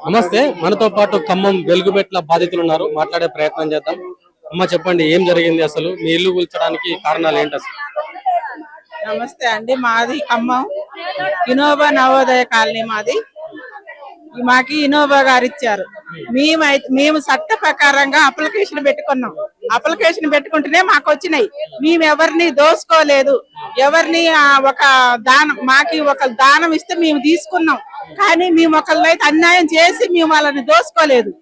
నమస్తే. మనతో పాటు ఖమ్మం వెలుగుబెట్ల బాధితులు ఉన్నారు. మాట్లాడే ప్రయత్నం చేద్దాం. అమ్మ చెప్పండి, ఏం జరిగింది అసలు? మీ ఇల్లు కూల్చడానికి కారణాలు ఏంటి అసలు? నమస్తే అండి. మాది ఖమ్మం ఇనోబా నవోదయ కాలనీ మాది. మాకి ఇనోబా గారు ఇచ్చారు. మేము చట్ట ప్రకారంగా అప్లికేషన్ పెట్టుకున్నాం. అప్లికేషన్ పెట్టుకుంటేనే మాకు వచ్చినాయి. మేము ఎవరిని దోసుకోలేదు. ఎవరిని ఒక దానం మాకి ఒక దానం ఇస్తే మేము తీసుకున్నాం. కానీ మేము ఒకళ్ళైతే అన్యాయం చేసి మేము వాళ్ళని దోసుకోలేదు.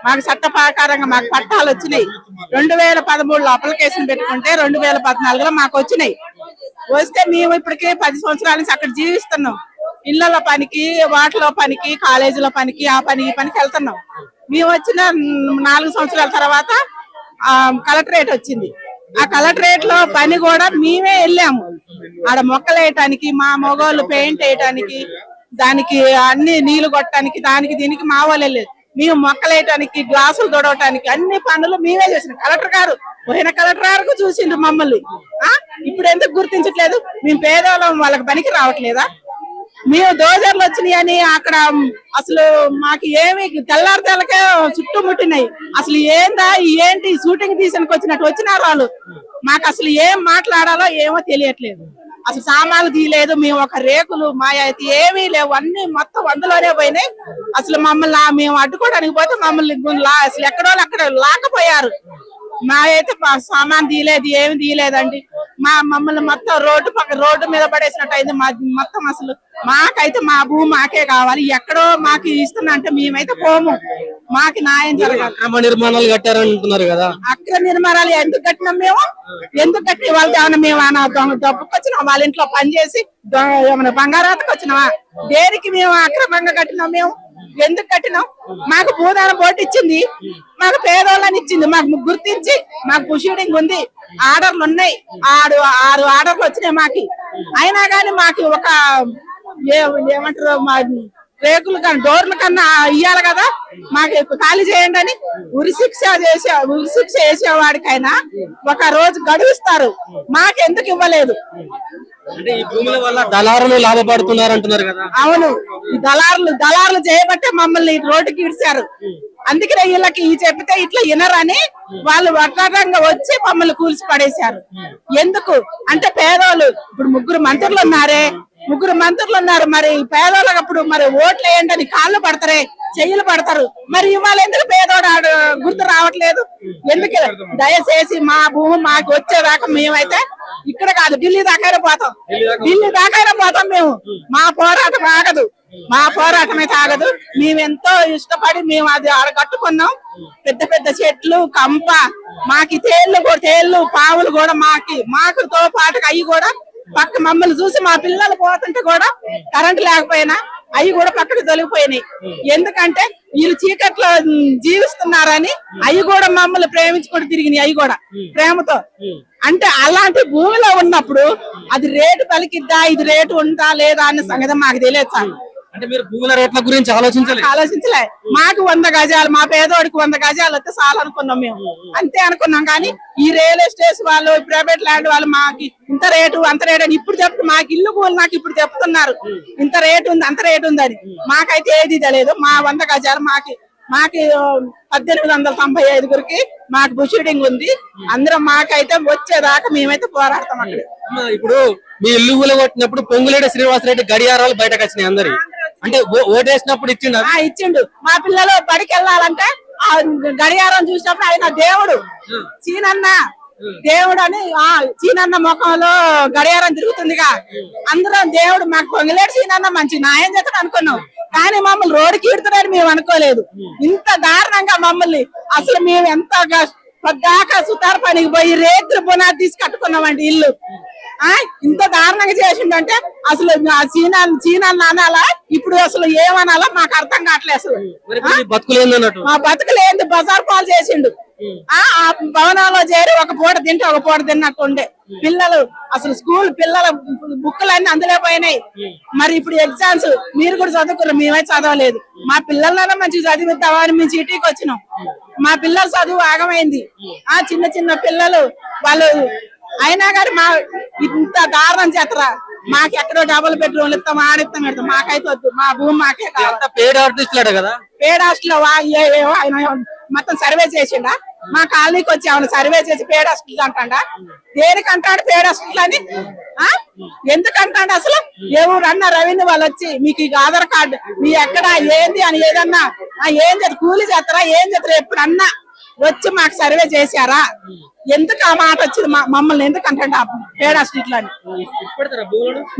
మాకు చట్ట ప్రకారంగా మాకు పట్టాలు వచ్చినాయి. 2013లో అప్లికేషన్ పెట్టుకుంటే 2014లో మాకు వచ్చినాయి. వస్తే మేము ఇప్పటికే 10 సంవత్సరాల నుంచి అక్కడ జీవిస్తున్నాం. ఇళ్లలో పనికి, వాటిలో పనికి, కాలేజీలో పనికి, ఆ పని ఈ పనికి వెళ్తున్నాం. మేము వచ్చిన 4 సంవత్సరాల తర్వాత కలెక్టరేట్ వచ్చింది. ఆ కలెక్టరేట్ లో పని కూడా మేమే వెళ్ళాము. ఆడ మొక్కలు వేయటానికి, మా మగవాళ్ళు పెయింట్ వేయటానికి, దానికి అన్ని నీళ్లు కొట్టడానికి, దానికి దీనికి మా వాళ్ళు వెళ్ళలేదు. మేము మొక్కలు వేయటానికి, గ్లాసులు తొడవటానికి అన్ని పనులు మేమే చేసినాం. కలెక్టర్ గారు పోయిన కలెక్టర్ గారు చూసిండు మమ్మల్ని. ఇప్పుడు ఎందుకు గుర్తించట్లేదు? మేము పేదవాళ్ళం, వాళ్ళకి పనికి రావట్లేదా? మేము దోజర్లు వచ్చినాయి అని అక్కడ అసలు మాకు ఏమి తెల్లారితేలకే చుట్టుముట్టినాయి. అసలు ఏంటి షూటింగ్ తీసానికి వచ్చినట్టు వచ్చినారు వాళ్ళు. మాకు అసలు ఏం మాట్లాడాలో ఏమో తెలియట్లేదు. అసలు సామాన్లు తీయలేదు. మేము ఒక రేకులు మాయ అయితే ఏమీ లేవు. అన్ని మొత్తం అందులోనే పోయినాయి. అసలు మమ్మల్ని మేము అడ్డుకోవడానికి పోతే మమ్మల్ని అసలు ఎక్కడో అక్కడ లాకపోయారు. మా అయితే సామాన్ తీయలేదు, ఏమి తీయలేదండి. మమ్మల్ని మొత్తం రోడ్డు మీద పడేసినట్టు అయింది. మొత్తం అసలు మాకైతే మా భూమి మాకే కావాలి. ఎక్కడో మాకు ఇస్తున్నా అంటే మేమైతే పోము. మాకు న్యాయం జరగాలి. అక్రమ నిర్మాణాలు కట్టారంటున్నారు కదా. అక్రమ నిర్మాణాలు ఎందుకు కట్టినాం మేము? ఎందుకు కట్టి వాళ్ళకి ఏమన్నా మేము దొప్పుకొచ్చినాం? వాళ్ళ ఇంట్లో పని చేసి ఏమన్నా బంగారాతకు వచ్చినావా? దేనికి మేము అక్రమంగా కట్టినాం? మేము ఎందుకు కట్టినాం? మాకు భూదాన బోర్డు ఇచ్చింది, మాకు పేదోళ్ళని ఇచ్చింది, మాకు గుర్తించి మాకు ప్రొసీడింగ్ ఉంది, ఆర్డర్లు ఉన్నాయి. 6 ఆర్డర్లు వచ్చినాయి మాకి. అయినా కానీ మాకు ఒక ఏమంటారు, మా రేకులు కన్నా డోర్ల కన్నా ఇయ్యాలి కదా. మాకు ఖాళీ చేయండి అని ఉరిశిక్ష వేసేవాడికైనా ఒక రోజు గడువిస్తారు. మాకెందుకు ఇవ్వలేదు? అంటే ఈ భూముల వల్ల దళారులు లాభపడుతున్నారు అంటున్నారు కదా. అవును, ఈ దళారులు చేయబట్టే మమ్మల్ని రోడ్డుకి ఇడిచారు. అందుకనే వీళ్ళకి చెప్తే ఇట్లా వినరని వాళ్ళు వడ్రంగా వచ్చి మమ్మల్ని కూల్చి పడేశారు. ఎందుకు అంటే పేదోళ్ళు ఇప్పుడు 3 మంత్రులు ఉన్నారు. మరి పేదోళ్ళకి అప్పుడు మరి ఓట్లు వేయండి అని కాళ్ళు పడతారే, చెయ్యలు పడతారు. మరి ఇవాళ ఎందుకు పేదోడు గుర్తు రావట్లేదు? ఎందుకు? దయచేసి మా భూమి మాకు వచ్చేదాకా మేమైతే ఇక్కడ కాదు, ఢిల్లీ దాకా పోతాం మేము. మా పోరాటం ఆగదు. మా పోరాటం అయితే ఆగదు. మేమెంతో ఇష్టపడి మేము అది కట్టుకున్నాం. పెద్ద చెట్లు, కంప, మాకి తేళ్లు, పావులు కూడా మాకుతో పాటు అవి కూడా పక్క మమ్మల్ని చూసి మా పిల్లలు పోతుంటే కూడా కరెంట్ లేకపోయినా అవి కూడా పక్కకు తొలగిపోయినాయి. ఎందుకంటే వీళ్ళు చీకట్లో జీవిస్తున్నారని అవి కూడా మమ్మల్ని ప్రేమించుకుంటూ తిరిగినాయి. అవి కూడా ప్రేమతో. అంటే అలాంటి భూమిలో ఉన్నప్పుడు అది రేటు పలికిద్దా, ఇది రేటు ఉందా లేదా అన్న సంగతి మాకు తెలియదు సార్. అంటే మీరు భూముల రేట్ల గురించి ఆలోచించలే. మాకు 100 గజాలు, మా పేదోడికి 100 గజాలు వస్తే చాలు అనుకున్నాం మేము. అంతే అనుకున్నాం. కానీ ఈ రియల్ ఎస్టేట్స్ వాళ్ళు, ప్రైవేట్ ల్యాండ్ వాళ్ళు మాకు ఇంత రేటు అంత రేటు అని ఇప్పుడు చెప్తూ మాకు ఇల్లు కూలి నాకు ఇప్పుడు చెప్తున్నారు. ఇంత రేటు ఉంది, అంత రేటు ఉంది అని. మాకైతే ఏది తెలియదు. మా 100 గజాలు మాకు 1895కి మాకు ప్రొసీడింగ్ ఉంది. అందరం మాకైతే వచ్చేదాకా మేమైతే పోరాడతాం. అక్కడ ఇప్పుడు మీ ఇల్లు కూలగొట్టినప్పుడు పొంగులేటి శ్రీనివాసరెడ్డి గడియారాలు బయటకు వచ్చినాయి అందరి. అంటే ఓటేసినప్పుడు ఇచ్చిండు. మా పిల్లలు బడికి వెళ్ళాలంటే ఆ గడియారం చూసినప్పుడు ఆయన దేవుడు, చీనన్న దేవుడు అని చీనన్న ముఖంలో గడియారం తిరుగుతుందిగా. అందరం దేవుడు మాకు పొంగులేడు చీనన్న మంచి న్యాయం చేస్తాడు అనుకున్నాం. కానీ మమ్మల్ని రోడ్డుకి ఇడుతున్నారని మేము అనుకోలేదు. ఇంత దారుణంగా మమ్మల్ని అసలు మేము ఎంత పద్దాకా సుతార పనికి పోయి రేతులు పునాది తీసి కట్టుకున్నామండి ఇల్లు. ఇంత దారుణంగా చేసిండంటే అసలు చీనాలు అనాలా, ఇప్పుడు అసలు ఏమనాలా మాకు అర్థం కావట్లేదు. అసలు మా బతుకులేంది బజార్ పాలు చేసిండు. ఆ భవనంలో చేరి ఒక పూట తింటే ఒక పూట తిన్నట్టుండే. పిల్లలు అసలు స్కూల్ పిల్లల బుక్కులన్నీ అందులో పోయినాయి. మరి ఇప్పుడు ఎగ్జామ్స్ మీరు కూడా చదువుకున్నారు, మేమైతే చదవలేదు. మా పిల్లలైనా మంచిగా చదివిద్దామని మేము సిటీకి వచ్చినాం. మా పిల్లల చదువు ఆగమైంది. చిన్న పిల్లలు వాళ్ళు అయినా కానీ మా ఇంత దారుణం చేతరా మాకు ఎక్కడో డబుల్ బెడ్రూమ్లు ఇస్తాం ఆడిస్తాం పెడతాం మాకైతే వద్దు మా భూమి మాకే కావాలి అంతా పేడ్ ఆర్టిస్టులాడు కదా. పేడ హాస్టల్ ఆయన మొత్తం సర్వే చేసిండా మా కాలనీకి వచ్చి ఆయన సర్వే చేసి పేడ హాస్టల్ అంటాడా దేనికంటాడు పేడ హాస్టల్ అని ఎందుకంటాడు అసలు ఎవరు అన్న రెవెన్యూ వాళ్ళు వచ్చి మీకు ఈ ఆధార్ కార్డు మీ ఎక్కడ ఏంది అని ఏదన్నా ఏం చేస్తారు కూలీ చేస్తారా ఏం చేస్తారా ఎప్పుడన్నా వచ్చి మాకు సర్వే చేశారా ఎందుకు ఆ మాట వచ్చింది మమ్మల్ని ఎందుకంటే పేడ హాస్టల్ అని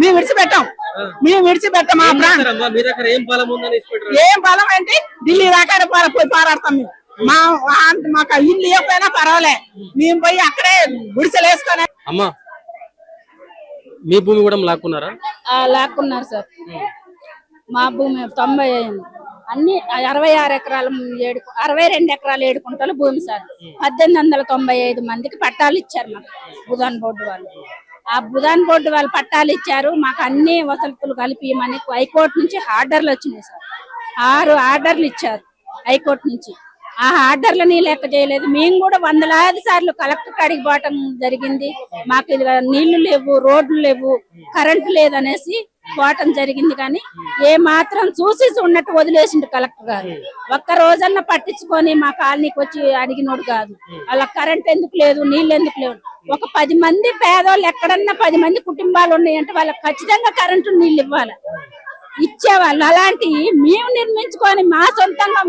మేము విడిచిపెట్టాం మా ప్రాణం మీ దగ్గర ఏం బలం ఉందని ఏం బలం అంటే ఢిల్లీ దాకా పోయి పారాడతాం మేము మాకు ఇల్లు ఇవ్వకపోయినా పర్వాలే మేము పోయి అక్కడే గుడిసెలు వేసుకొని. అమ్మా మీ భూమి కూడా లాక్కున్నారా? లాక్కున్నారు సార్. మా భూమి 90 అయింది. అన్ని 66 ఎకరాలు 62 ఎకరాలు 7 కుంటల భూమి సార్. 1895 మందికి పట్టాలు ఇచ్చారు మాకు బుధాన్ బోర్డు వాళ్ళు. ఆ బుధాన్ బోర్డు వాళ్ళు పట్టాలు ఇచ్చారు మాకు అన్ని వసతులు కలిపి మనకి హైకోర్టు నుంచి ఆర్డర్లు వచ్చినాయి సార్. 6 ఆర్డర్లు ఇచ్చారు హైకోర్టు నుంచి. ఆ ఆర్డర్లని లెక్క చేయలేదు. మేము కూడా 100 సార్లు కలెక్టర్ కాడికి పోవటం జరిగింది. మాకు నీళ్లు లేవు, రోడ్లు లేవు, కరెంటు లేదనేసి పోవటం జరిగింది. కానీ ఏ మాత్రం చూసి ఉన్నట్టు వదిలేసిండు కలెక్టర్ గారు. ఒక్క రోజన్నా పట్టించుకొని మా కాలనీకి వచ్చి అడిగినోడు కాదు. అలా కరెంట్ ఎందుకు లేదు, నీళ్ళు ఎందుకు లేవు. ఒక 10 మంది పేదోళ్ళు ఎక్కడన్నా 10 మంది కుటుంబాలు ఉన్నాయంటే వాళ్ళకి ఖచ్చితంగా కరెంటు నీళ్ళు ఇవ్వాలి, ఇచ్చేవాళ్ళు. అలాంటి మేము నిర్మించుకొని మా సొంతంగా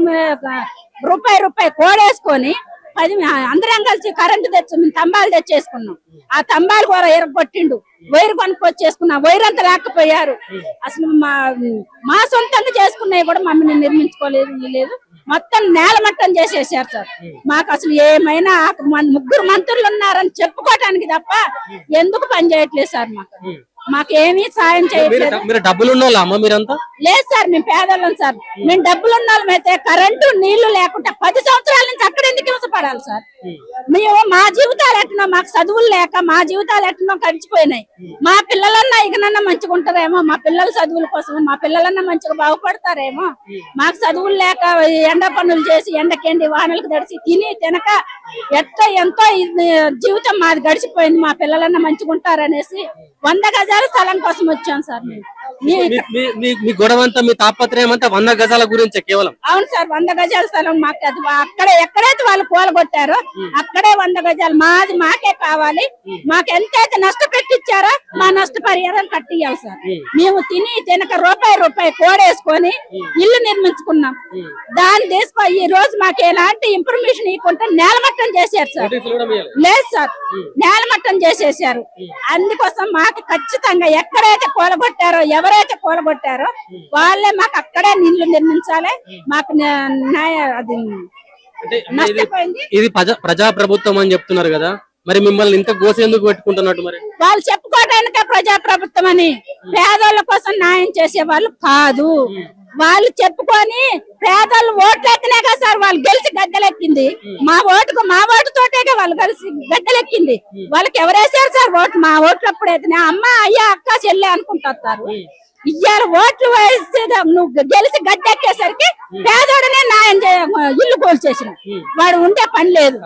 రూపాయి కోడేసుకొని 10 అందరం కలిసి కరెంటు తెచ్చు తంబాలు తెచ్చేసుకున్నాం. ఆ తంబాలు కూడా ఎరగొట్టిండు. వైరు కొనుక్కొచ్చేసుకున్నాం. వైరు అంతా లేకపోయారు. అసలు మా సొంతంగా చేసుకున్నవి కూడా మమ్మల్ని నిర్మించుకోలేదు లేదు. మొత్తం నేలమట్టం చేసేసారు సార్. మాకు అసలు ఏమైనా 3 మంత్రులు ఉన్నారని చెప్పుకోవటానికి తప్ప ఎందుకు పని చేయట్లేదు సార్. మాకేమీ సాయం చేయట్లేదు. మీరు డబ్బులు ఉన్నోళ్ళ అమ్మ మీరంతా? లేదు సార్, మేము పేదవాళ్ళం సార్. మేము డబ్బులు ఉన్నోళ్ళం అయితే కరెంటు నీళ్లు లేకుండా 10 సంవత్సరాల నుంచి అక్కడ ఎందుకు హింసపడాలి సార్? మేము మా జీవితాలు ఎట్టినో, మాకు చదువులు లేక మా జీవితాలు ఎట్టినో గడిచిపోయినాయి. మా పిల్లలన్నా ఇకనన్నా మంచిగా ఉంటారేమో, మా పిల్లల చదువుల కోసం మా పిల్లలన్నా మంచిగా బాగుపడతారేమో. మాకు చదువులు లేక ఎండ పనులు చేసి ఎండకెండి వానలకు తడిసి తిని తినక ఎంతో జీవితం మాది గడిచిపోయింది. మా పిల్లలన్నా మంచిగా ఉంటారనేసి 100 గజాల స్థలం కోసం వచ్చాం సార్. మీ గొడవంతా మీ తాపత్రయం అంతా 100 గజాల గురించి కేవలం? అవును సార్, 100 గజాల స్థలం మాకు. అది అక్కడే ఎక్కడైతే వాళ్ళు కూలగొట్టారో అక్కడే 100 గజాలు మాది, మాకే కావాలి. మాకు ఎంతైతే నష్టపెట్టిచ్చారో మా నష్టపరిహారం కట్టియాలి సార్. మేము తిని తినక రూపాయి కోడేసుకొని ఇల్లు నిర్మించుకున్నాం. దాన్ని తీసుకో ఈ రోజు మాకు ఎలాంటి ఇన్ఫర్మేషన్ ఇవ్వకుండా నేలమట్టం చేశారు సార్. లేదు సార్, నేలమట్టం చేసేసారు. అందుకోసం మాకు ఖచ్చితంగా ఎక్కడైతే కూలగొట్టారో ఎవరైతే కూలగొట్టారో వాళ్ళే మాకు అక్కడే ఇల్లు నిర్మించాలి. మాకు అది నష్టపోయింది. ఇది ప్రజా ప్రభుత్వం అని చెప్తున్నారు కదా, మరి మిమ్మల్ని ఇంత గోస ఎందుకు పెట్టుకుంటున్నట్టు? మరి వాళ్ళు చెప్పుకోవడానికే ప్రజా ప్రభుత్వం అని. పేదోళ్ళ కోసం న్యాయం చేసే వాళ్ళు కాదు. వాళ్ళు చెప్పుకొని పేదలు ఓట్లు ఎక్కినా కదా సార్ వాళ్ళు గెలిచి గద్దెలెక్కింది. మా ఓటుతోటే వాళ్ళు కలిసి గద్దెలెక్కింది. వాళ్ళకి ఎవరేసారు సార్ ఓట్లు? మా ఓట్లు అప్పుడు అయితే అమ్మ అయ్యా అక్క చెల్లె అనుకుంటారు. ఇయ్యాల ఓట్లు వేస్తే నువ్వు గెలిచి గద్దెక్కేసరికి పేదోడనే న్యాయం ఇల్లు కోల్చేసిన వాడు ఉండే పని లేదు.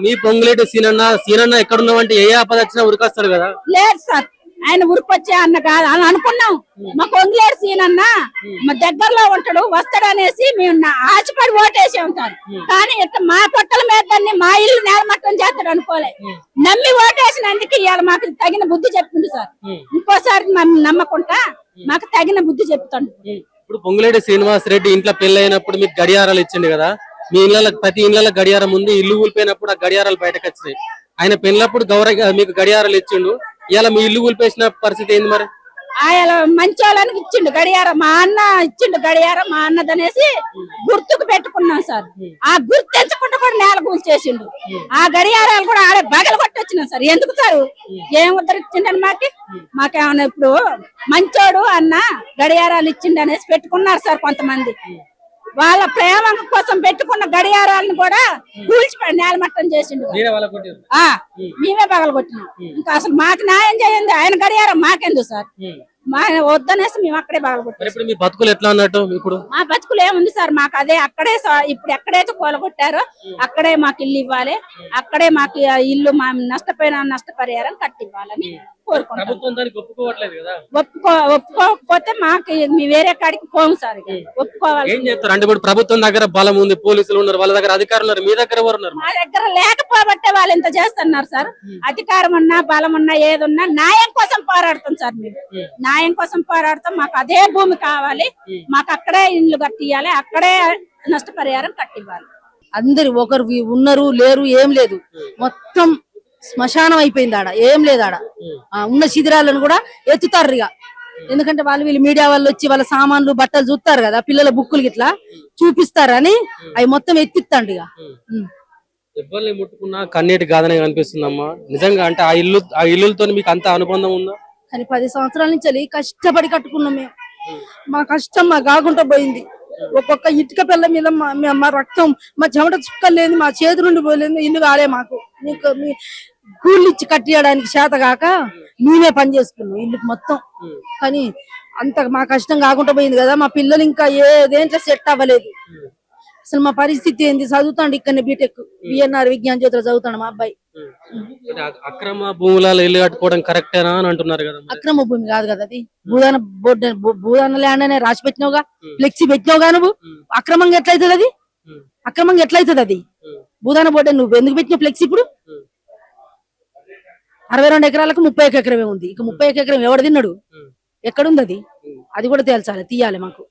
మీ పొంగులేటి సీనన్న ఎక్కడున్నావంటే ఏ ఆపద వచ్చినా ఉరికొస్తాడు కదా? లేదు సార్, ఆయన ఉరికొచ్చే అన్న కాదు అని అనుకున్నాం. మా కొంగులేరు సీనన్న మా దగ్గరలో ఉంటాడు వస్తాడనేసి మేము ఆశపడి ఓటేసాం సార్. కానీ ఇట్లా మా పొట్టల మీద మా ఇల్లు నేలమట్టం చేస్తాడు అనుకోలే. నమ్మి ఓటేసినందుకు ఇవాళ మాకు తగిన బుద్ధి చెప్తుంది సార్. ఇంకోసారి మమ్మల్ని నమ్మకుండా మాకు తగిన బుద్ధి చెప్తాడు. ఇప్పుడు పొంగులేటి శ్రీనివాస్ రెడ్డి ఇంట్లో పెళ్లి అయినప్పుడు మీకు గడియారాలు ఇచ్చిండు కదా, మీ ఇళ్ళ ప్రతి ఇళ్ళ గడియారం ఉంది. ఇల్లు కూలిపోయినప్పుడు ఆ గడియారాలు బయటకు వచ్చినాయి. ఆయన పెళ్ళినప్పుడు మీకు గడియారాలు ఇచ్చిండు. ఇలా మీ ఇల్లు కూలిపేసిన పరిస్థితి ఏంది మరి? ఆయన మంచి వాళ్ళనికి ఇచ్చిండు గడియారం. మా అన్న ఇచ్చిండు గడియారం. మా అన్నదనేసి గుర్తుకు పెట్టుకున్నాం సార్. ఆ గుర్తు తెచ్చకుండా కూడా నేల కూల్చేసిండు. ఆ గడియారాలు కూడా ఆడే బగలు కొట్టొచ్చినాం సార్. ఎందుకు సార్? ఏం ఉద్ధరించిండని మాకేమన్నా ఇప్పుడు మంచోడు అన్న గడియారాలు ఇచ్చిండు అనేసి పెట్టుకున్నారు సార్ కొంతమంది. వాళ్ళ ప్రేమ కోసం పెట్టుకున్న గడియారాలను కూడా కూల్చిపోయి నేలమట్టం చేసిండు. మేమే పగలగొట్టినాం. ఇంకా అసలు మాకు న్యాయం చేయండి. ఆయన గడియారం మాకెందుకు సార్? మా వద్దనేసి మేము అక్కడే పగలగొట్టాం. మీ బతుకులు ఎట్లా అన్నట్టు? ఇప్పుడు మా బతుకులు ఏముంది సార్, మాకు అదే అక్కడే ఇప్పుడు ఎక్కడైతే కూలగొట్టారో అక్కడే మాకు ఇల్లు ఇవ్వాలి. అక్కడే మాకు ఇల్లు మా నష్టపోయిన నష్టపరిహారం కట్టివ్వాలని కోరుకుంటాం. ప్రభుత్వం దానికి ఒప్పుకోవట్లేదు కదా. ఒప్పుకోకపోతే మాకు మీ వేరే కాడికి పోము సార్. ఒప్పుకోవాలి. ఏం చేస్తారు అంటే ఇప్పుడు ప్రభుత్వం దగ్గర బలం ఉంది, పోలీసులు ఉన్నారు, వాళ్ళ దగ్గర అధికారులు ఉన్నారు, మీ దగ్గర ఎవరు ఉన్నారు? మా దగ్గర లేకపోబట్టే వాళ్ళు ఇంత చేస్తున్నారు సార్. అధికారం ఉన్నా బలం ఉన్నా ఏదున్నా న్యాయం కోసం పోరాడతాం సార్. మేము న్యాయం కోసం పోరాడతాం. మాకు అదే భూమి కావాలి, మాకు అక్కడే ఇండ్లు కట్టియాలి, అక్కడే నష్టపరిహారం కట్టివ్వాలి. అందరు ఒకరు ఉన్నారు లేరు ఏం లేదు, మొత్తం శ్మశానం అయిపోయింది. ఆడ ఏం లేదు. ఆడ ఉన్న శిథిరాలను కూడా ఎత్తుతారు ఇక. ఎందుకంటే వీళ్ళు మీడియా వాళ్ళు వచ్చి వాళ్ళ సామాన్లు బట్టలు చూస్తారు కదా, పిల్లల బుక్కులు గిట్లా చూపిస్తారని అవి మొత్తం ఎత్తిస్తాండి ఇక. ఎవరిని ముట్టుకున్నా కన్నీటి గాథనే కనిపిస్తుందమ్మా. నిజంగా అంటే ఆ ఇల్లులతో మీకు అంత అనుబంధం ఉందా? కానీ 10 సంవత్సరాల నుంచి కష్టపడి కట్టుకున్నాం మేము. మా కష్టం మా కాకుండా పోయింది. ఒక్కొక్క ఇటుక పిల్ల మీద మా రక్తం, మా చెమట చుక్కలు లేదు, మా చేతి నుండి పోలేదు. ఇల్లు కాలే మాకు. మీ కూలి ఇచ్చి కట్టియడానికి చేత కాక మేమే పని చేసుకున్నాం ఇల్లు మొత్తం. కానీ అంత మా కష్టం కాకుండా పోయింది కదా. మా పిల్లలు ఇంకా దేంట్లో సెట్ అవ్వలేదు. అసలు మా పరిస్థితి ఏంది? చదువుతాండి ఇక్కడ బీటెక్ బిఎన్ఆర్ విజ్ఞాన జ్యోతిలో చదువుతాడు మా అబ్బాయి. అక్రమ భూములలో ఇల్లు కట్టుకోవడం కరెక్టేనా అని అంటున్నారు కదా. అక్రమ భూమి కాదు కదా అది. భూదాన ల్యాండ్ అనే రాసి పెట్టినావుగా, ఫ్లెక్సీ పెట్టినావుగా. నువ్వు అక్రమంగా ఎట్లయితుంది అది? అక్రమంగా ఎట్లయితుంది అది? భూదాన బోర్డు నువ్వు ఎందుకు పెట్టినావు ఫ్లెక్సీ? ఇప్పుడు 62 ఎకరాలకు 31 ఎకరమే ఉంది. ఇక 31 ఎకరం ఎవడు తిన్నాడు? ఎక్కడుంది అది? అది కూడా తేల్చాలి, తీయాలి మాకు.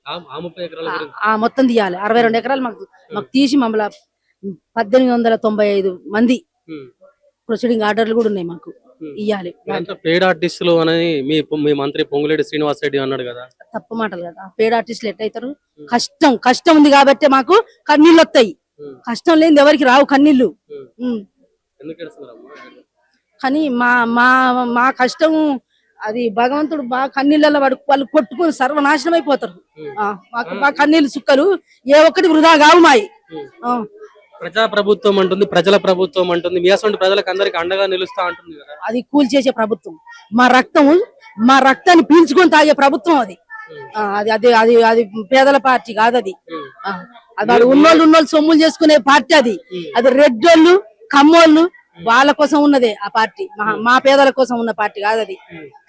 మొత్తం తీయాలి. 62 ఎకరాలు మాకు తీసి మమ్మల్ని 1895 మంది ప్రొసీడింగ్ ఆర్డర్లు కూడా ఉన్నాయి మాకు, ఇయ్యాలి. పేడ్ ఆర్టిస్టులు అని మీ మంత్రి పొంగులేటి శ్రీనివాస్ రెడ్డి అన్నాడు కదా. తప్పు మాటలు కదా. పేడ్ ఆర్టిస్టులు ఎట్లయితారు? కష్టం ఉంది కాబట్టి మాకు కన్నీళ్ళు వస్తాయి. కష్టం లేని ఎవరికి రావు కన్నీళ్ళు. కానీ మా కష్టం అది భగవంతుడు బాగా కన్నీళ్ళలో వాళ్ళు కొట్టుకుని సర్వనాశనం అయిపోతారు. మా కన్నీళ్ళు సుక్కలు ఏ ఒక్కటి వృధా కావు మాయి. ప్రజా ప్రభుత్వం అంటుంది, ప్రజల ప్రభుత్వం అంటుంది, మీ అసలు ప్రజలకు అందరికి అండగా నిలుస్తా అంటుంది కదా. అది కూల్ చేసే ప్రభుత్వం. మా రక్తాన్ని పీల్చుకొని తాగే ప్రభుత్వం అది. అది అది అది పేదల పార్టీ కాదు. అది అది ఉన్నోళ్ళు సొమ్ములు చేసుకునే పార్టీ అది. అది రెడ్డోళ్ళు కమ్మోళ్ళు వాళ్ళ కోసం ఉన్నదే ఆ పార్టీ. మా పేదల కోసం ఉన్న పార్టీ కాదు అది.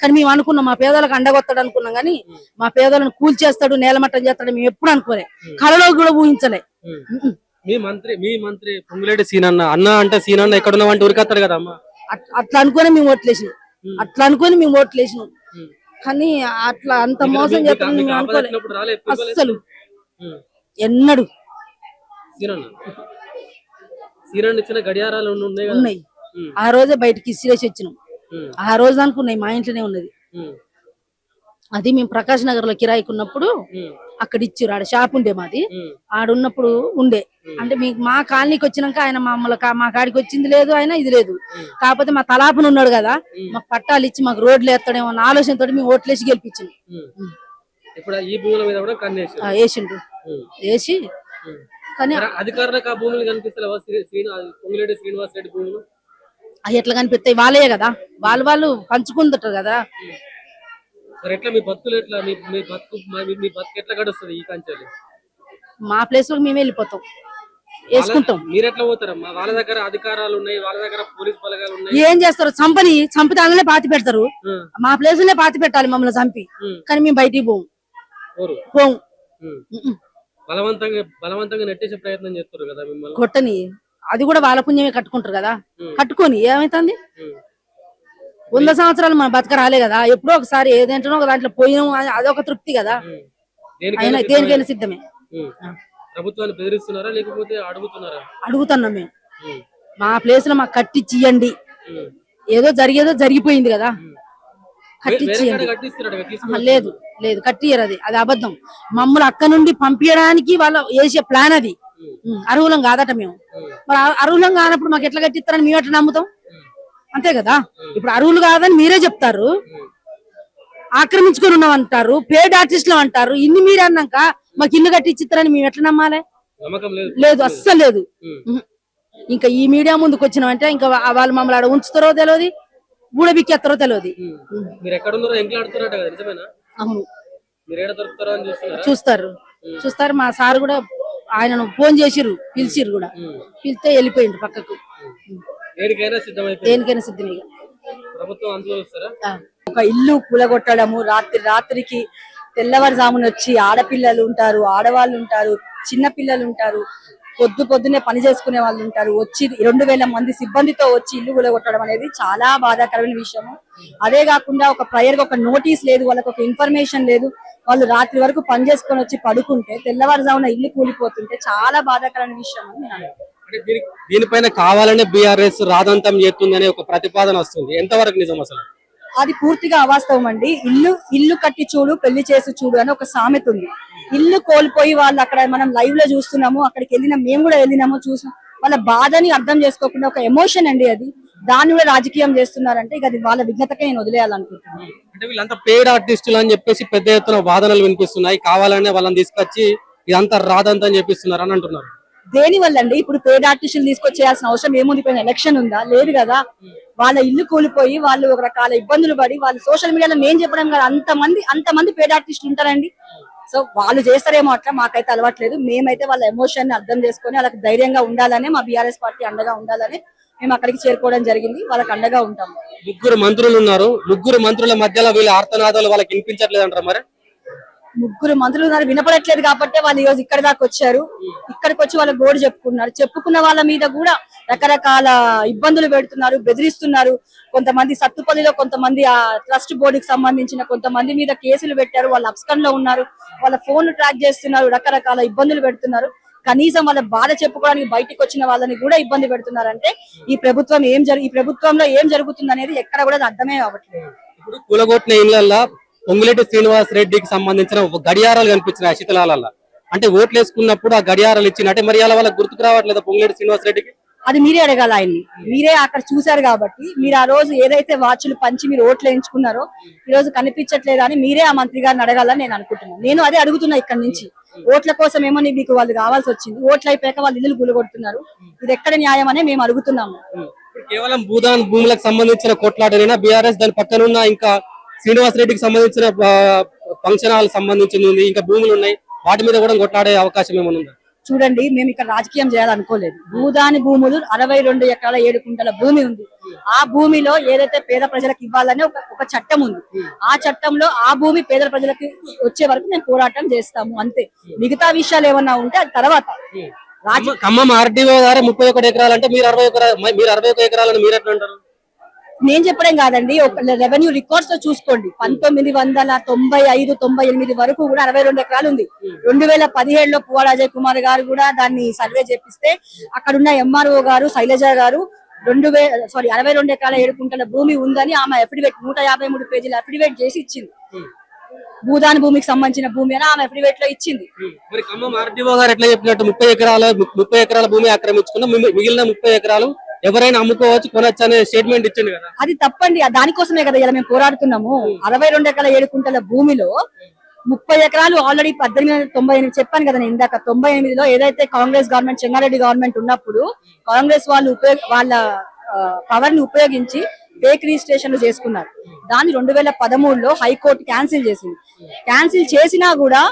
కానీ మేము అనుకున్నాం మా పేదలకు అండగొత్తాడు అనుకున్నాం, కానీ మా పేదలను కూల్ చేస్తాడు, నేలమట్టం చేస్తాడు మేము ఎప్పుడు అనుకోలే, కళలో కూడా ఊహించలే. మీ మంత్రి పొంగులేటి సీనన్న అన్న అంటే సీనన్న ఎక్కడున్నావు అంటే ఉరికొస్తాడు కదా అమ్మ. అట్లా అనుకుని మేము ఓట్లేసినాం. కానీ అట్లా అంత మోసం చేస్తాను మేము అనుకోలే అస్సలు. ఎన్నడు ఇచ్చిన గడియారాలు ఉన్నాయి. ఆ రోజే బయటకి ఇసిరేసి వచ్చినాం. ఆ రోజు అనుకున్నాయి మా ఇంట్లోనే ఉన్నది. అది మేము ప్రకాష్ నగర్ లో కిరాయికి ఉన్నప్పుడు అక్కడ ఇచ్చారు. ఆడ షాప్ ఉండే మాది. ఆడున్నప్పుడు ఉండే అంటే మా కాలనీకి వచ్చినాక ఆయన మా కాడికి వచ్చింది లేదు, ఆయన ఇది లేదు. కాకపోతే మా తలాపున ఉన్నాడు కదా, మాకు పట్టాలు ఇచ్చి మాకు రోడ్లు వేస్తాడేమో అన్న ఆలోచనతో మేము ఓట్లేసి గెలిపించాం. వేసిండు వేసి. కానీ అధికారులకు ఆ భూములు కనిపిస్తలేవా? పొంగులేటి శ్రీనివాస్ రెడ్డి భూములు అవి ఎట్లా కనిపిస్తాయి? వాళ్ళే కదా, వాళ్ళు పంచుకుంటారు కదా. ఎట్లా మీ బతుకులు ఎట్లా మీ బతుకు ఎట్లా గడుస్తుంది ఈ కంచెలు? మా ప్లేస్ లో మేము వెళ్ళిపోతాం, వేసుకుంటాం. మీరు ఎట్లా పోతారమ్మా? వాళ్ళ దగ్గర అధికారాలు ఉన్నాయి, వాళ్ళ దగ్గర పోలీస్ బలగాలు ఉన్నాయి. ఏం చేస్తారు? చంపితే అందులోనే పాతి పెడతారు. మా ప్లేస్ లోనే పాతి పెట్టాలి మమ్మల్ని చంపి. కానీ మేము బయటికి పోము. బలవంతంగా నెట్టేసే ప్రయత్నం చేస్తారు కదా మిమ్మల్ని. కొట్టని అది కూడా వాళ్ళ పుణ్యమే కట్టుకుంటారు కదా. కట్టుకొని ఏమైతుంది? 100 సంవత్సరాలు మన బతక రాలే కదా. ఎప్పుడో ఒకసారి ఏదేంటనో ఒక దాంట్లో పోయినాం, అదొక తృప్తి కదా. దేనికైనా సిద్ధమే. ప్రభుత్వాన్ని బెదిరిస్తున్నారా లేకపోతే అడుగుతున్నారా? అడుగుతున్నాం మేము. మా ప్లేస్ లో మాకు కట్టించి ఇయ్యండి. ఏదో జరిగిపోయింది కదా, కట్టించి లేదు కట్టియరు. అది అబద్ధం. మమ్మల్ని అక్క నుండి పంపించడానికి వాళ్ళు వేసే ప్లాన్ అది. అర్హులం కాదట మేము. మరి అర్హులం కానప్పుడు మాకు ఎట్లా కట్టిస్తారని మేము ఎట్లా నమ్ముతాం? అంతే కదా. ఇప్పుడు అర్హులు కాదని మీరే చెప్తారు, ఆక్రమించుకొని ఉన్నాం అంటారు, పేడ్ ఆర్టిస్టులు అంటారు. ఇన్ని మీరు అన్నాక మాకు ఇల్లు కట్టిచ్చిస్తారని మేము ఎట్లా నమ్మాలి? లేదు, అస్సలు లేదు. ఇంకా ఈ మీడియా ముందుకు వచ్చినామంటే ఇంకా వాళ్ళు మమ్మల్ని ఆడ ఉంచుతారో తెలియదు, ఊడబిక్కేస్తారో తెలియదు. అవును, చూస్తారు. మా సార్ కూడా ఆయనను ఫోన్ చేసిర్రు, పిలిచిర్రు కూడా. పిలిస్తే వెళ్ళిపోయిండు పక్కకు. దేనికైనా సిద్ధమే. ప్రభుత్వం అందులో చూస్తారా? ఒక ఇల్లు కూలగొట్టడము, రాత్రికి తెల్లవారుజామున వచ్చి ఆడపిల్లలు ఉంటారు, ఆడవాళ్ళు ఉంటారు, చిన్న పిల్లలు ఉంటారు, పొద్దునే పని చేసుకునే వాళ్ళు ఉంటారు, వచ్చి 2000 మంది సిబ్బందితో వచ్చి ఇల్లు కూలగొట్టడం అనేది చాలా బాధాకరమైన విషయము. అదే కాకుండా ఒక ప్రయర్ ఒక నోటీస్ లేదు, వాళ్ళకి ఒక ఇన్ఫర్మేషన్ లేదు. వాళ్ళు రాత్రి వరకు పని చేసుకొని వచ్చి పడుకుంటే తెల్లవారుజామున ఇల్లు కూలిపోతుంటే చాలా బాధాకరమైన విషయం అని నేను అనుకుంటున్నాను. అంటే దీనిపైన కావాలనే బీఆర్ఎస్ రాదంతం చేస్తుందనే ఒక ప్రతిపాదన వస్తుంది, ఎంతవరకు నిజం అసలు? అది పూర్తిగా అవాస్తవం అండి. ఇల్లు కట్టి చూడు, పెళ్లి చేసి చూడు అని ఒక సామెత ఉంది. ఇల్లు కోల్పోయి వాళ్ళు అక్కడ మనం లైవ్ లో చూస్తున్నాము, అక్కడికి మేము కూడా వెళ్ళినాము, చూసాం. వాళ్ళ బాధని అర్థం చేసుకోకుండా ఒక ఎమోషన్ అండి అది, దాన్ని కూడా రాజకీయం చేస్తున్నారంటే ఇక అది వాళ్ళ విఘ్నతకే నేను వదిలేయాలనుకుంటున్నాను. అంటే వీళ్ళంతా పెయిడ్ ఆర్టిస్టులు అని చెప్పేసి పెద్ద ఎత్తున వాదనలు వినిపిస్తున్నాయి, కావాలనే వాళ్ళని తీసుకొచ్చి ఇదంతా రాదంతం చెప్పిస్తున్నారు అని అంటున్నారు. దేని వల్ల అండి? ఇప్పుడు పేద ఆర్టిస్టులు తీసుకొచ్చేయాల్సిన అవసరం ఏముంది? ఇప్పుడు ఎలక్షన్ ఉందా? లేదు కదా. వాళ్ళ ఇల్లు కూలిపోయి వాళ్ళు ఒక రకాల ఇబ్బందులు పడి వాళ్ళు సోషల్ మీడియాలో నేను చెప్పడం కదా, అంతమంది పేద ఆర్టిస్టులు ఉంటారండి. సో వాళ్ళు చేస్తారేమో అట్లా, మాకైతే అలవాట్లేదు. మేమైతే వాళ్ళ ఎమోషన్ ని అర్థం చేసుకొని వాళ్ళకి ధైర్యంగా ఉండాలని, మా బీఆర్ఎస్ పార్టీ అండగా ఉండాలని మేము అక్కడికి చేరుకోవడం జరిగింది. వాళ్ళకి అండగా ఉంటాము. 3 మంత్రులు ఉన్నారు, 3 మంత్రుల మధ్యలో వీళ్ళ ఆర్తనాదాలు వాళ్ళకి వినిపించట్లేదు అంటారు. మరి 3 మంత్రులు ఉన్నారు, వినపడట్లేదు కాబట్టి వాళ్ళు ఈ రోజు ఇక్కడ దాకా వచ్చారు. ఇక్కడికి వచ్చి వాళ్ళ గోడు చెప్పుకున్నారు. చెప్పుకున్న వాళ్ళ మీద కూడా రకరకాల ఇబ్బందులు పెడుతున్నారు, బెదిరిస్తున్నారు. కొంతమంది సత్తుపల్లిలో కొంతమంది ఆ ట్రస్ట్ బోర్డుకి సంబంధించిన కొంతమంది మీద కేసులు పెట్టారు. వాళ్ళు అబ్స్కాండ్ లో ఉన్నారు, వాళ్ళ ఫోన్ ట్రాక్ చేస్తున్నారు, రకరకాల ఇబ్బందులు పెడుతున్నారు. కనీసం వాళ్ళ బాధ చెప్పుకోవడానికి బయటికి వచ్చిన వాళ్ళని కూడా ఇబ్బంది పెడుతున్నారంటే ఈ ప్రభుత్వంలో ఏం జరుగుతుంది అనేది ఎక్కడ కూడా అర్థమే అవ్వట్లేదు. ఇప్పుడు కూలగొట్టిన ఇళ్లల్లో పొంగులేటి శ్రీనివాస్ రెడ్డికి సంబంధించిన గడియారాలు కనిపించిన శిథిలాలల్లో, అంటే ఓట్లు వేసుకున్నప్పుడు ఆ గడియారాలు ఇచ్చినట్టే మరి అలా వాళ్ళకి గుర్తుకు రావట్లేదు పొంగులేటి శ్రీనివాస్ రెడ్డికి? అది మీరే అడగాలి ఆయన్ని. మీరే అక్కడ చూశారు కాబట్టి, మీరు ఆ రోజు ఏదైతే వాచ్లు పంచి మీరు ఓట్లు వేయించుకున్నారో ఈ రోజు కనిపించట్లేదు అని మీరే ఆ మంత్రి గారిని అడగాలని నేను అనుకుంటున్నాను. నేను అదే అడుగుతున్నా ఇక్కడ నుంచి. ఓట్ల కోసం ఏమో మీకు వాళ్ళు కావాల్సి వచ్చింది, ఓట్లు అయిపోయాక వాళ్ళు ఇల్లు గులగొడుతున్నారు. ఇది ఎక్కడ న్యాయం అని మేము అడుగుతున్నాము. కేవలం భూదాన్ భూములకు సంబంధించిన కొట్లాటైనా బీఆర్ఎస్ దాని పక్కనున్న ఇంకా శ్రీనివాస్ రెడ్డికి సంబంధించిన ఫంక్షన్ హాల్ సంబంధించింది, ఇంకా భూములు ఉన్నాయి, వాటి మీద కూడా కొట్లాడే అవకాశం ఏమైనా ఉందా? చూడండి, మేము ఇక్కడ రాజకీయం చేయాలనుకోలేదు. భూదాని భూములు 62 ఎకరాల 7 కుంటల భూమి ఉంది. ఆ భూమిలో ఏదైతే పేద ప్రజలకు ఇవ్వాలని ఒక చట్టం ఉంది. ఆ చట్టంలో ఆ భూమి పేద ప్రజలకు వచ్చే వరకు మేము పోరాటం చేస్తాము, అంతే. మిగతా విషయాలు ఏమన్నా ఉంటే అది తర్వాత. ఖమ్మం ఆర్డీఓ గారు 31 ఎకరాలు అంటే మీరు 61 ఎకరాలని మీరు ఎట్లా అంటారు? నేను చెప్పడం కాదండి, ఒక రెవెన్యూ రికార్డ్స్ తో చూసుకోండి. 1995-98 వరకు కూడా 62 ఎకరాలు ఉంది. 2017లో పువ్వాడ అజయ్ కుమార్ గారు కూడా దాన్ని సర్వే చేపిస్తే అక్కడున్న ఎంఆర్ఓ గారు శైలజ గారు 62 ఎకరాల 7 కుంటల భూమి ఉందని ఆమె అఫిడవిట్ 153 పేజీల అఫిడవిట్ చేసి ఇచ్చింది. భూదాన్ భూమికి సంబంధించిన భూమి అని ఆమె అఫిడవిట్ లో ఇచ్చింది. మరి ఖమ్మం ఆర్డీఓ గారు ఎట్లా చెప్పినట్టు 30 ఎకరాల భూమి ఆక్రమించుకున్న మిగిలిన 30 ఎకరాలు ఎవరైనా అమ్ముకోవచ్చు, కొనొచ్చు అనే స్టేట్మెంట్ ఇచ్చింది కదా. అది తప్పండి. దానికోసమే కదా ఇలా మేము పోరాడుతున్నాము. 62 ఎకరాల 7 కుంటల భూమిలో 30 ఎకరాలు ఆల్రెడీ 1898 చెప్పాను కదా నేను ఇందాక. 98లో ఏదైతే కాంగ్రెస్ గవర్నమెంట్, చెన్నారెడ్డి గవర్నమెంట్ ఉన్నప్పుడు కాంగ్రెస్ వాళ్ళు వాళ్ళ పవర్ ని ఉపయోగించి ఫేక్ రిజిస్ట్రేషన్లు చేసుకున్నారు. దాన్ని 2013లో హైకోర్టు క్యాన్సిల్ చేసింది. క్యాన్సిల్ చేసినా కూడా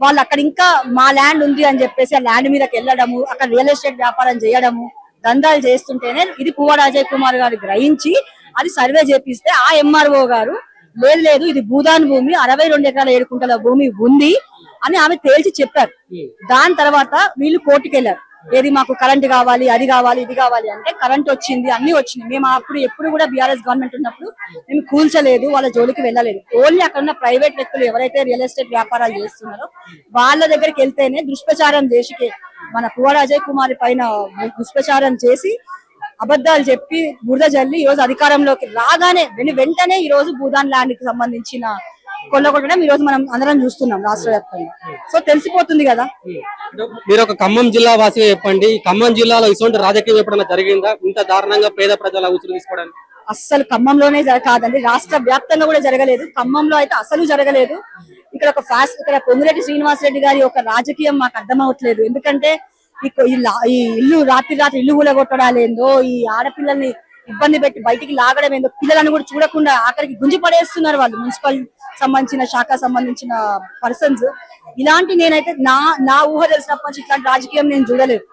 వాళ్ళు అక్కడ ఇంకా మా ల్యాండ్ ఉంది అని చెప్పేసి ఆ ల్యాండ్ మీదకి వెళ్ళడము, అక్కడ రియల్ ఎస్టేట్ వ్యాపారం చేయడము, దందాలు చేస్తుంటేనే ఇది పువ్వాడ అజయ్ కుమార్ గారు గ్రహించి అది సర్వే చేపిస్తే ఆ ఎంఆర్ఓ గారు లేదు ఇది భూదాన్ భూమి 62 ఎకరాల 7 కుంటల భూమి ఉంది అని ఆమె తేల్చి చెప్పారు. దాని తర్వాత వీళ్ళు కోర్టుకు వెళ్ళారు. ఏది మాకు కరెంట్ కావాలి, అది కావాలి, ఇది కావాలి అంటే కరెంట్ వచ్చింది, అన్ని వచ్చింది. మేము అప్పుడు ఎప్పుడు కూడా బీఆర్ఎస్ గవర్నమెంట్ ఉన్నప్పుడు మేము కూల్చలేదు, వాళ్ళ జోలికి వెళ్ళలేదు. ఓన్లీ అక్కడ ఉన్న ప్రైవేట్ వ్యక్తులు ఎవరైతే రియల్ ఎస్టేట్ వ్యాపారాలు చేస్తున్నారో వాళ్ళ దగ్గరికి వెళ్తేనే దుష్ప్రచారం చేసి మన పువ్వాడ అజయ్ కుమార్ పైన దుష్ప్రచారం చేసి అబద్ధాలు చెప్పి బురద జల్లి ఈ రోజు అధికారంలోకి రాగానే వెంటనే ఈ రోజు భూదాన్ ల్యాండ్ కి సంబంధించిన కొల్లగొట్టడం ఈ రోజు మనం అందరం చూస్తున్నాం రాష్ట్ర వ్యాప్తంగా. సో తెలిసిపోతుంది కదా. మీరు ఒక ఖమ్మం జిల్లా వాసిగా చెప్పండి, ఖమ్మం జిల్లాలో ఇటువంటి రాజకీయం ఎప్పుడైనా జరిగిందా ఇంత దారుణంగా పేద ప్రజల ఉసురు తీసుకోవడానికి? అస్సలు ఖమ్మంలోనే కాదండి, రాష్ట్ర వ్యాప్తంగా కూడా జరగలేదు. ఖమ్మంలో అయితే అసలు జరగలేదు. ఇక్కడ పొంగులేటి శ్రీనివాస్ రెడ్డి గారి ఒక రాజకీయం మాకు అర్థం అవట్లేదు. ఎందుకంటే ఈ ఇల్లు రాత్రి ఇల్లు కూలగొట్టడాలేందో, ఈ ఆడపిల్లల్ని ఇబ్బంది పెట్టి బయటికి లాగడం ఏందో, పిల్లలను కూడా చూడకుండా ఆఖరికి గుంజి పడేస్తున్నారు వాళ్ళు, మున్సిపల్ సంబంధించిన శాఖ సంబంధించిన పర్సన్స్. ఇలాంటి నేనైతే నా ఊహ తెలిసినప్పటి నుంచి ఇట్లాంటి రాజకీయం నేను చూడలేదు.